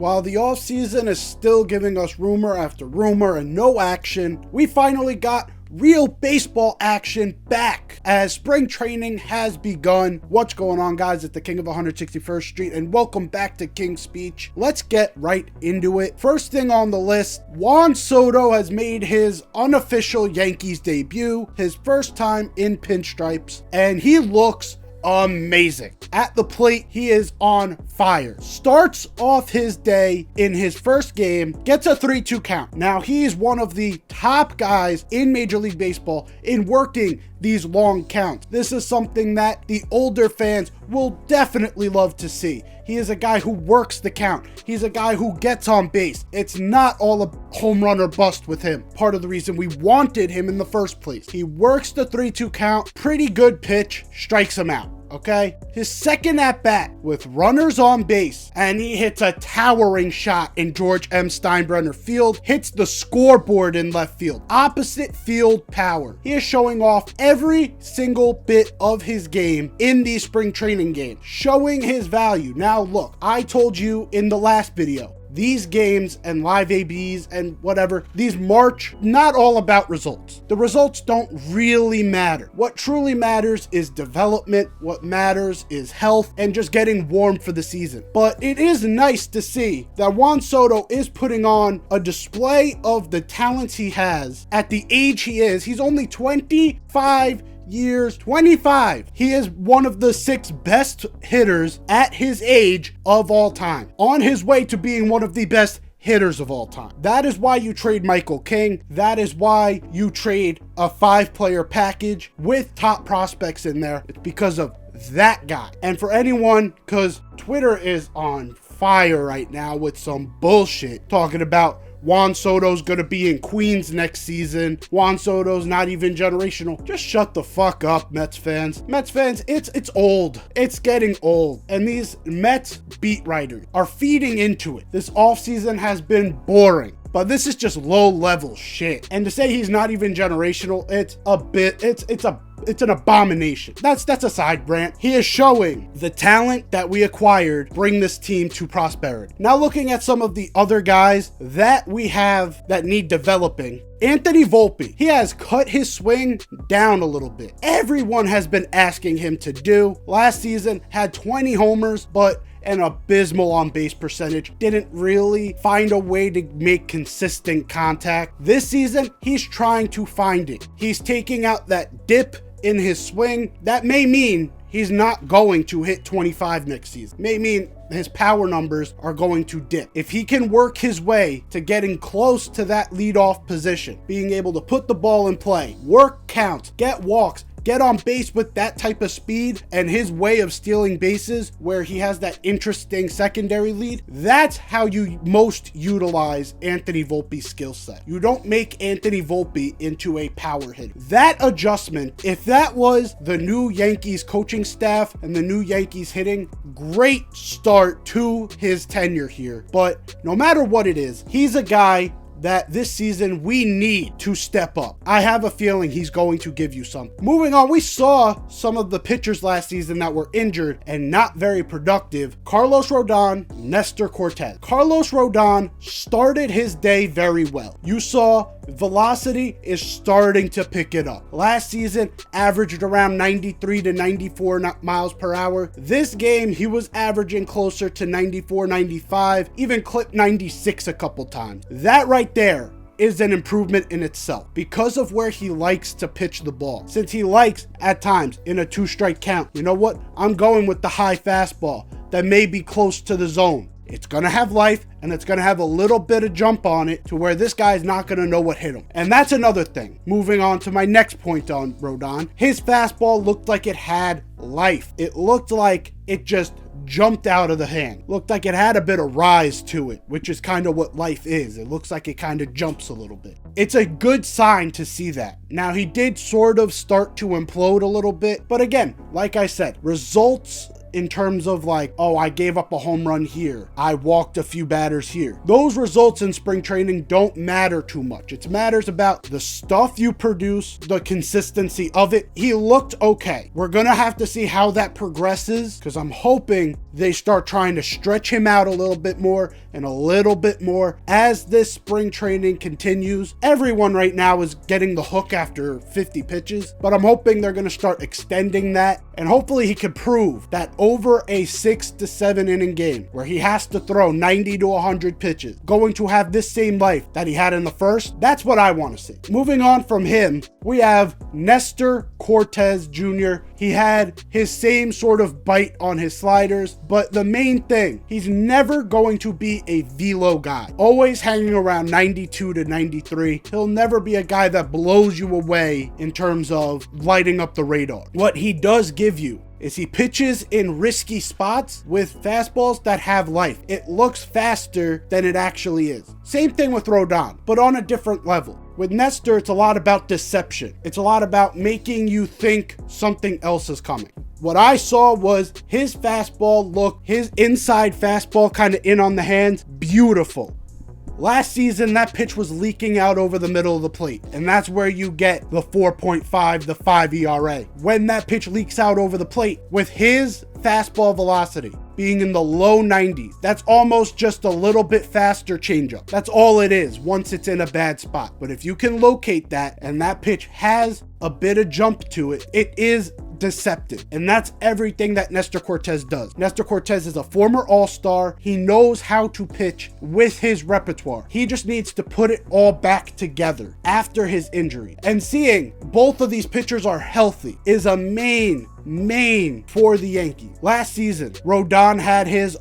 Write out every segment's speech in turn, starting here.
While the offseason is still giving us rumor after rumor and no action, we finally got real baseball action back as spring training has begun. What's going on, guys? It's the King of 161st Street and welcome back to King's Speech. Let's get right into it. First thing on the list, Juan Soto has made his unofficial Yankees debut, his first time in pinstripes, and he looks amazing. At the plate, he is on fire. Starts off his day in his first game, gets a 3-2 count. Now, he's one of the top guys in Major League Baseball in working these long counts. This is something that the older fans will definitely love to see. He is a guy who works the count. He's a guy who gets on base. It's not all a home run or bust with him. Part of the reason we wanted him in the first place. He works the 3-2 count, pretty good pitch, strikes him out. Okay, his second at bat with runners on base, and he hits a towering shot in George M. Steinbrenner Field, hits the scoreboard in left field, opposite field power. He is showing off every single bit of his game in these spring training games, showing his value. Now look, I told you in the last video, these games and live ABs and whatever, these March, not all about results. The results don't really matter. What truly matters is development. What matters is health and just getting warm for the season. But it is nice to see that Juan Soto is putting on a display of the talents he has at the age he is. He's only 25 years, 25. He is one of the 6 best hitters at his age of all time, on his way to being one of the best hitters of all time. That is why you trade Michael King. That is why you trade a 5-player package with top prospects in there. It's because of that guy. And for anyone, because Twitter is on fire right now with some bullshit talking about Juan Soto's gonna be in Queens next season. Juan Soto's not even generational. Just shut the fuck up, Mets fans. Mets fans, it's old. It's getting old. And these Mets beat writers are feeding into it. This offseason has been boring. But this is just low-level shit. And to say he's not even generational, it's an abomination. That's a side rant. He is showing the talent that we acquired bring this team to prosperity. Now looking at some of the other guys that we have that need developing. Anthony Volpe, he has cut his swing down a little bit. Everyone has been asking him to do. Last season had 20 homers, but an abysmal on base percentage. Didn't really find a way to make consistent contact. This season, he's trying to find it. He's taking out that dip in his swing. That may mean he's not going to hit 25 next season. May mean his power numbers are going to dip. If he can work his way to getting close to that leadoff position, being able to put the ball in play, work counts, get walks, get on base with that type of speed and his way of stealing bases where he has that interesting secondary lead, that's how you most utilize Anthony Volpe's skill set. You don't make Anthony Volpe into a power hitter. That adjustment, if that was the new Yankees coaching staff and the new Yankees hitting, great start to his tenure here. But no matter what it is, he's a guy that this season we need to step up. I have a feeling he's going to give you some. Moving on, we saw some of the pitchers last season that were injured and not very productive. Carlos Rodon, Nestor Cortez. Carlos Rodon started his day very well. You saw velocity is starting to pick it up. Last season, averaged around 93 to 94 miles per hour. This game, he was averaging closer to 94, 95, even clipped 96 a couple times. That right there is an improvement in itself because of where he likes to pitch the ball. Since he likes, at times, in a 2-strike count, you know what? I'm going with the high fastball that may be close to the zone. It's going to have life, and it's going to have a little bit of jump on it to where this guy's not going to know what hit him. And that's another thing. Moving on to my next point on Rodon. His fastball looked like it had life. It looked like it just jumped out of the hand. Looked like it had a bit of rise to it, which is kind of what life is. It looks like it kind of jumps a little bit. It's a good sign to see that. Now, he did sort of start to implode a little bit, but again, like I said, results in terms of like, oh, I gave up a home run here, I walked a few batters here. Those results in spring training don't matter too much. It matters about the stuff you produce, the consistency of it. He looked okay. We're gonna have to see how that progresses, because I'm hoping they start trying to stretch him out a little bit more and a little bit more as this spring training continues. Everyone right now is getting the hook after 50 pitches, but I'm hoping they're going to start extending that, and hopefully he can prove that over a 6 to 7 inning game where he has to throw 90 to 100 pitches, going to have this same life that he had in the first. That's what I want to see. Moving on from him, we have Nestor Cortes Jr. He had his same sort of bite on his sliders, but the main thing, he's never going to be a velo guy. Always hanging around 92 to 93. He'll never be a guy that blows you away in terms of lighting up the radar. What he does give you is he pitches in risky spots with fastballs that have life. It looks faster than it actually is. Same thing with Rodon, but on a different level. With Nestor, it's a lot about deception. It's a lot about making you think something else is coming. What I saw was his fastball look, his inside fastball kind of in on the hands, beautiful. Last season, that pitch was leaking out over the middle of the plate, and that's where you get the 4.5, the 5 ERA. When that pitch leaks out over the plate, with his fastball velocity being in the low 90s, that's almost just a little bit faster changeup. That's all it is once it's in a bad spot. But if you can locate that and that pitch has a bit of jump to it, it is deceptive. And that's everything that Nestor Cortes does. Nestor Cortes is a former all-star. He knows how to pitch with his repertoire. He just needs to put it all back together after his injury. And seeing both of these pitchers are healthy is a main for the Yankees. Last season, Rodon had his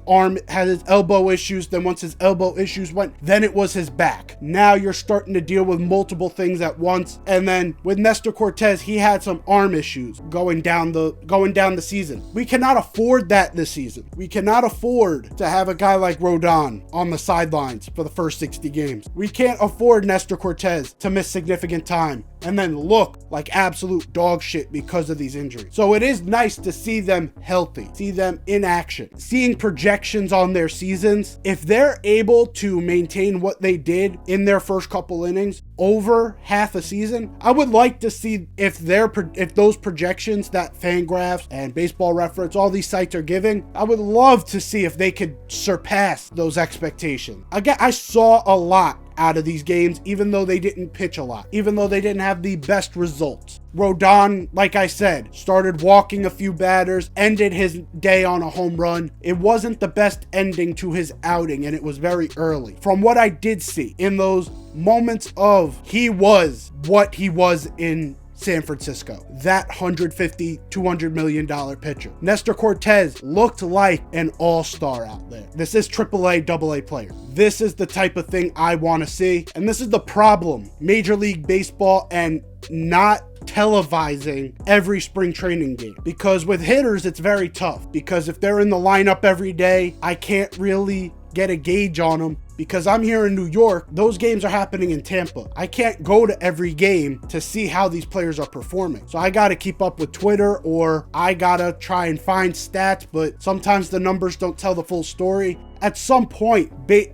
elbow issues. Then once his elbow issues went, then it was his back. Now you're starting to deal with multiple things at once. And then with Nestor Cortes, he had some arm issues going down the season. We cannot afford that this season. We cannot afford to have a guy like Rodon on the sidelines for the first 60 games. We can't afford Nestor Cortes to miss significant time and then look like absolute dog shit because of these injuries. So it is nice to see them healthy, see them in action, seeing projections on their seasons. If they're able to maintain what they did in their first couple innings over half a season, I would like to see if those projections that Fangraphs and Baseball Reference, all these sites are giving, I would love to see if they could surpass those expectations. Again, I saw a lot out of these games, even though they didn't pitch a lot, even though they didn't have the best results. Rodon, like I said, started walking a few batters, ended his day on a home run. It wasn't the best ending to his outing, and it was very early. From what I did see in those moments of he was what he was in San Francisco, that $150, $200 million pitcher. Nestor Cortes looked like an all-star out there. This is AAA, AA player. This is the type of thing I want to see. And this is the problem. Major League Baseball and not televising every spring training game, because with hitters, it's very tough, because if they're in the lineup every day, I can't really get a gauge on them. Because I'm here in New York, those games are happening in Tampa. I can't go to every game to see how these players are performing. So I got to keep up with Twitter, or I got to try and find stats, but sometimes the numbers don't tell the full story. At some point,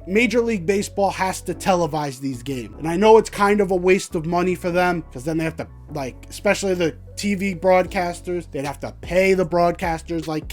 Major League Baseball has to televise these games. And I know it's kind of a waste of money for them, because then they have to, especially the TV broadcasters, they'd have to pay the broadcasters like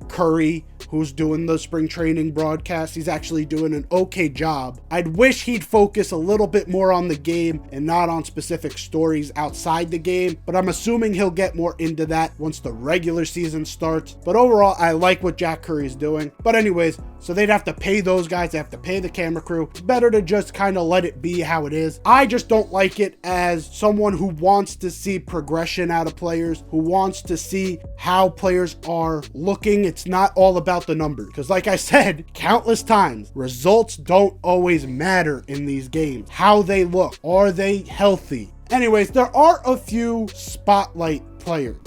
Curry, who's doing the spring training broadcast. He's actually doing an okay job. I'd wish he'd focus a little bit more on the game and not on specific stories outside the game, but I'm assuming he'll get more into that once the regular season starts. But overall, I like what Jack Curry is doing. But anyways, so they'd have to pay those guys, they have to pay the camera crew. It's better to just kind of let it be how it is. I just don't like it as someone who wants to see progression out of players, who wants to see how players are looking. It's not all about the numbers, because like I said countless times, results don't always matter in these games. How they look, are they healthy? Anyways, there are a few spotlight players.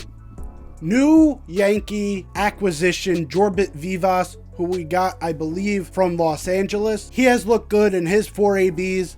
New Yankee acquisition, Jorbit Vivas, who we got, I believe, from Los Angeles. He has looked good in his 4 ABs.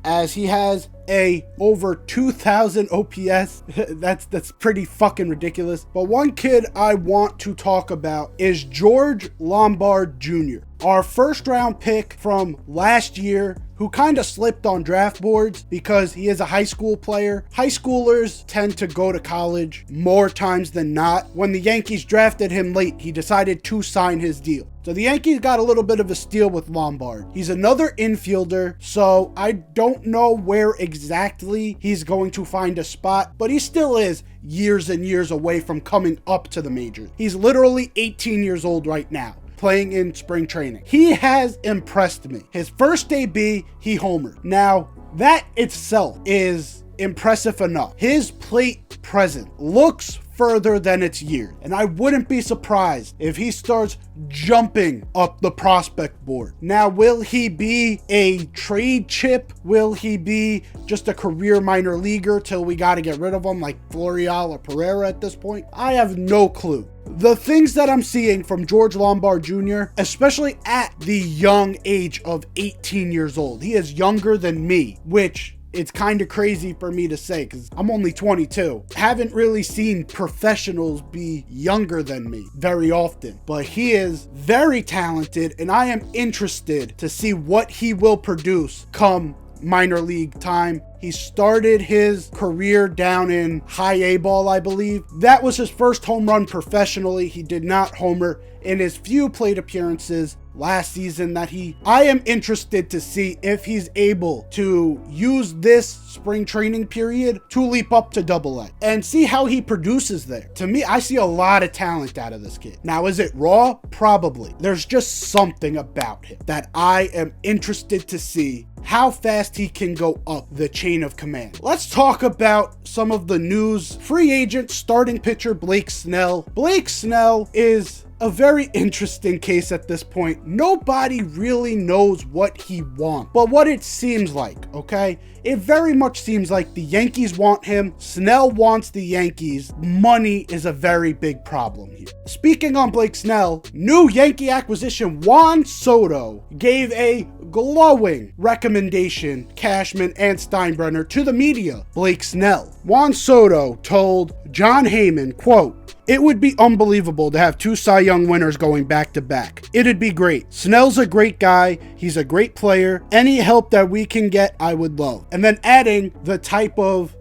as he has a over 2,000 OPS. That's pretty fucking ridiculous. But one kid I want to talk about is George Lombard Jr., our first round pick from last year, who kind of slipped on draft boards because he is a high school player. High schoolers tend to go to college more times than not. When the Yankees drafted him late, he decided to sign his deal. So the Yankees got a little bit of a steal with Lombard. He's another infielder, so I don't know where exactly he's going to find a spot, but he still is years and years away from coming up to the majors. He's literally 18 years old right now, playing in spring training. He has impressed me. His first AB, he homered. Now, that itself is impressive enough. His plate presence looks further than its years, and I wouldn't be surprised if he starts jumping up the prospect board. Now, will he be a trade chip? Will he be just a career minor leaguer till we got to get rid of him like Florial or Pereira at this point? I have no clue. The things that I'm seeing from George Lombard Jr., especially at the young age of 18 years old, he is younger than me, which it's kind of crazy for me to say because I'm only 22. Haven't really seen professionals be younger than me very often, but he is very talented, and I am interested to see what he will produce come minor league time. He started his career down in high A ball, I believe. That was his first home run professionally. He did not homer in his few plate appearances last season I am interested to see if he's able to use this spring training period to leap up to Double A and see how he produces there. To me, I see a lot of talent out of this kid. Now, is it raw? Probably. There's just something about him that I am interested to see how fast he can go up the chain of command. Let's talk about some of the news. Free agent starting pitcher Blake Snell. Blake Snell is a very interesting case at this point. Nobody really knows what he wants, but what it seems like, okay? It very much seems like the Yankees want him. Snell wants the Yankees. Money is a very big problem here. Speaking on Blake Snell, new Yankee acquisition Juan Soto gave a glowing recommendation, Cashman and Steinbrenner, to the media. Blake Snell. Juan Soto told John Heyman, quote, "It would be unbelievable to have two Cy Young winners going back to back. It'd be great. Snell's a great guy. He's a great player. Any help that we can get, I would love." And then adding the type of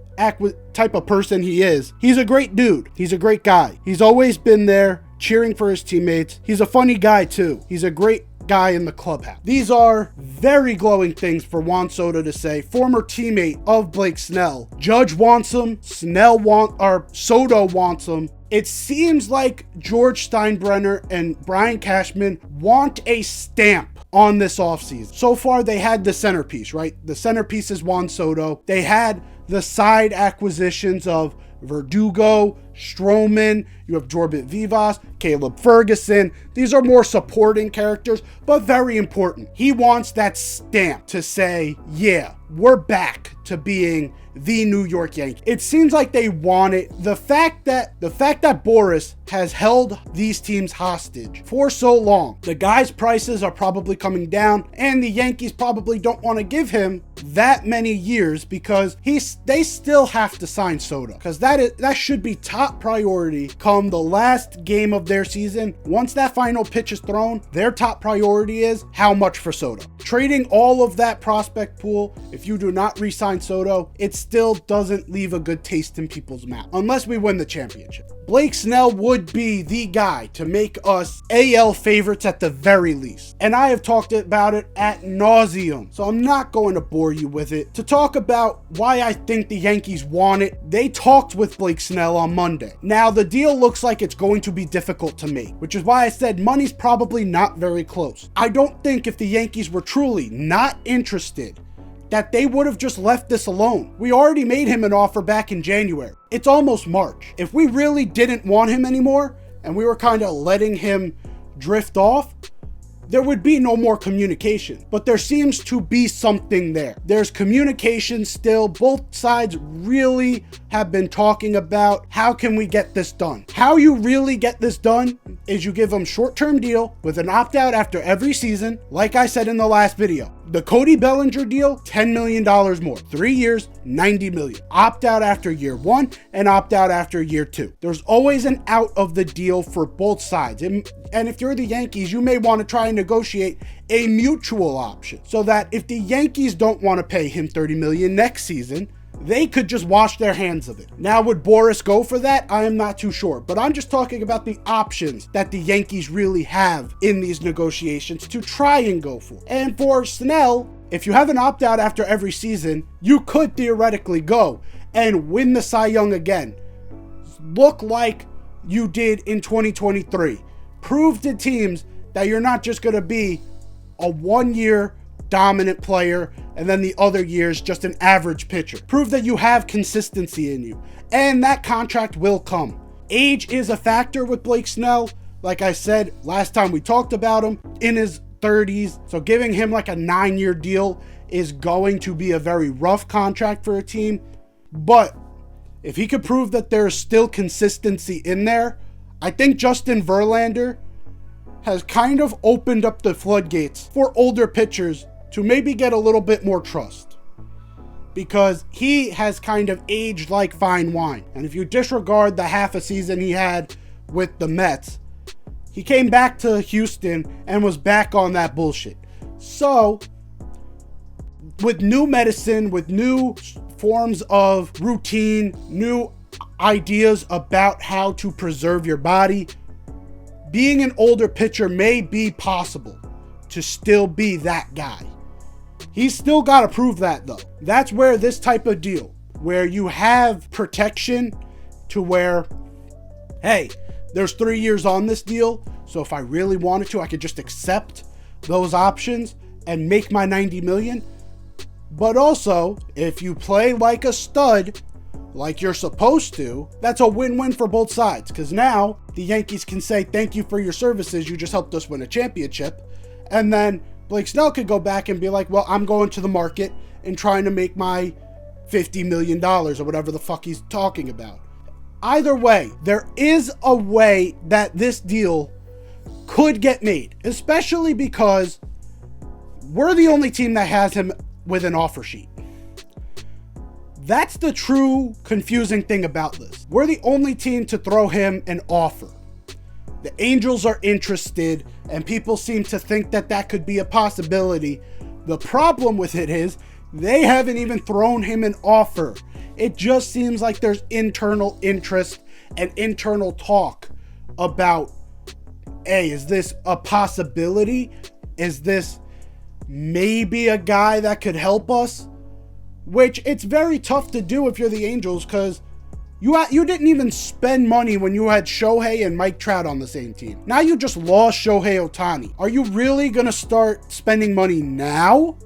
person he is. He's a great dude. He's a great guy. He's always been there cheering for his teammates. He's a funny guy too. He's a great guy in the clubhouse. These are very glowing things for Juan Soto to say. Former teammate of Blake Snell. Judge wants him. Soto wants him. It seems like George Steinbrenner and Brian Cashman want a stamp on this offseason. So far, they had the centerpiece, right? The centerpiece is Juan Soto. They had the side acquisitions of Verdugo, Stroman, you have Jorbit Vivas, Caleb Ferguson. These are more supporting characters, but very important. He wants that stamp to say, yeah, we're back to being the New York Yankees. It seems like they want it. The fact that Boris has held these teams hostage for so long, the guy's prices are probably coming down, and the Yankees probably don't want to give him that many years because they still have to sign Soto, because that should be top priority come the last game of their season. Once that final pitch is thrown, their top priority is how much for Soto. Trading all of that prospect pool, if you do not re-sign Soto, it still doesn't leave a good taste in people's mouth unless we win the championship. Blake Snell would be the guy to make us AL favorites at the very least. And I have talked about it ad nauseum, so I'm not going to bore you with it. To talk about why I think the Yankees want it, they talked with Blake Snell on Monday. Now, the deal looks like it's going to be difficult to make, which is why I said money's probably not very close. I don't think if the Yankees were truly not interested, that they would have just left this alone. We already made him an offer back in January. It's almost March. If we really didn't want him anymore and we were kind of letting him drift off, there would be no more communication. But there seems to be something there. There's communication still. Both sides really have been talking about how can we get this done. How you really get this done is you give him short-term deal with an opt-out after every season, like I said in the last video. The Cody Bellinger deal, $10 million more. 3 years, $90 million. Opt-out after year 1 and opt-out after year 2. There's always an out of the deal for both sides. And if you're the Yankees, you may want to try and negotiate a mutual option so that if the Yankees don't want to pay him $30 million next season, they could just wash their hands of it. Now, would Boris go for that? I am not too sure, but I'm just talking about the options that the Yankees really have in these negotiations to try and go for. And for Snell, if you have an opt-out after every season, you could theoretically go and win the Cy Young again. Look like you did in 2023. Prove to teams that you're not just going to be a one-year dominant player and then the other years just an average pitcher. Prove that you have consistency in you, and that contract will come. Age is a factor with Blake Snell. Like I said last time we talked about him, in his 30s, so giving him like a 9-year deal is going to be a very rough contract for a team. But if he could prove that there's still consistency in there, I think Justin Verlander has kind of opened up the floodgates for older pitchers to maybe get a little bit more trust, because he has kind of aged like fine wine. And if you disregard the half a season he had with the Mets, he came back to Houston and was back on that bullshit. So with new medicine, with new forms of routine, new ideas about how to preserve your body, being an older pitcher may be possible to still be that guy. He's still got to prove that, though. That's where this type of deal, where you have protection to where, hey, there's 3 years on this deal, so if I really wanted to, I could just accept those options and make my $90 million. But also, if you play like a stud, like you're supposed to, that's a win-win for both sides, because now the Yankees can say, thank you for your services, you just helped us win a championship. And then Blake Snell could go back and be like, well, I'm going to the market and trying to make my $50 million or whatever the fuck he's talking about. Either way, there is a way that this deal could get made, especially because we're the only team that has him with an offer sheet. That's the true confusing thing about this. We're the only team to throw him an offer. The Angels are interested, and people seem to think that that could be a possibility. The problem with it is they haven't even thrown him an offer. It just seems like there's internal interest and internal talk about, hey, is this a possibility? Is this maybe a guy that could help us? Which it's very tough to do if you're the Angels, because you didn't even spend money when you had Shohei and Mike Trout on the same team. Now you just lost Shohei Ohtani. Are you really going to start spending money now?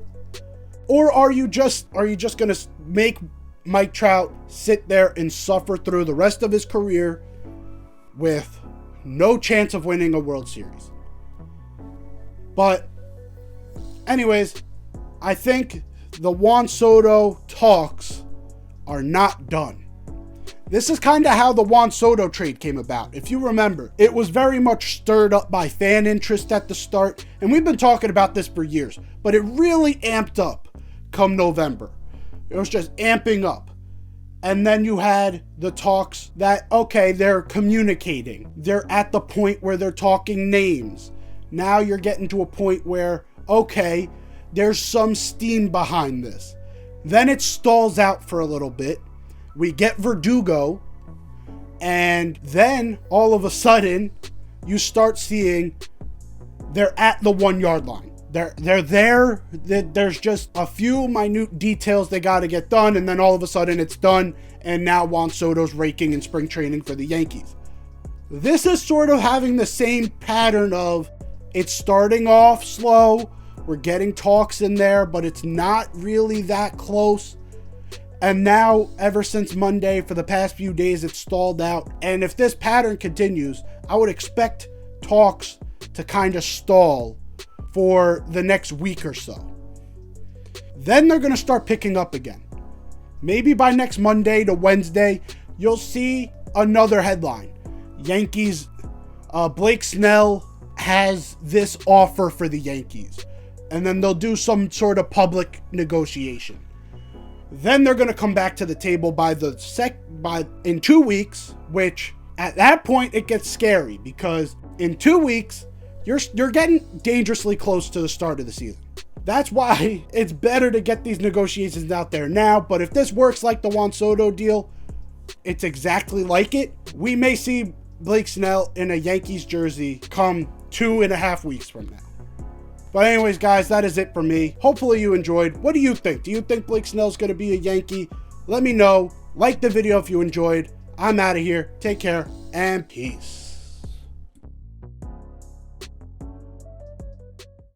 Or are you just going to make Mike Trout sit there and suffer through the rest of his career with no chance of winning a World Series? But anyways, I think the Juan Soto talks are not done. This is kind of how the Juan Soto trade came about. If you remember, it was very much stirred up by fan interest at the start, and we've been talking about this for years, but it really amped up come November. It was just amping up. And then you had the talks that, okay, they're communicating. They're at the point where they're talking names. Now you're getting to a point where, okay, there's some steam behind this. Then it stalls out for a little bit. We get Verdugo, and then all of a sudden you start seeing they're at the 1 yard line. They're there. There's just a few minute details they got to get done, and then all of a sudden it's done, and now Juan Soto's raking in spring training for the Yankees. This is sort of having the same pattern of it's starting off slow. We're getting talks in there, but it's not really that close. And now, ever since Monday, for the past few days, it's stalled out. And if this pattern continues, I would expect talks to kind of stall for the next week or so. Then they're going to start picking up again. Maybe by next Monday to Wednesday, you'll see another headline. Yankees Blake Snell has this offer for the Yankees, and then they'll do some sort of public negotiation. Then they're going to come back to the table in 2 weeks, which at that point it gets scary, because in 2 weeks you're getting dangerously close to the start of the season. That's why it's better to get these negotiations out there now. But if this works like the Juan Soto deal, it's exactly like it. We may see Blake Snell in a Yankees jersey come 2.5 weeks from now. But anyways, guys, that is it for me. Hopefully you enjoyed. What do you think? Do you think Blake Snell's going to be a Yankee? Let me know. Like the video if you enjoyed. I'm out of here. Take care and peace.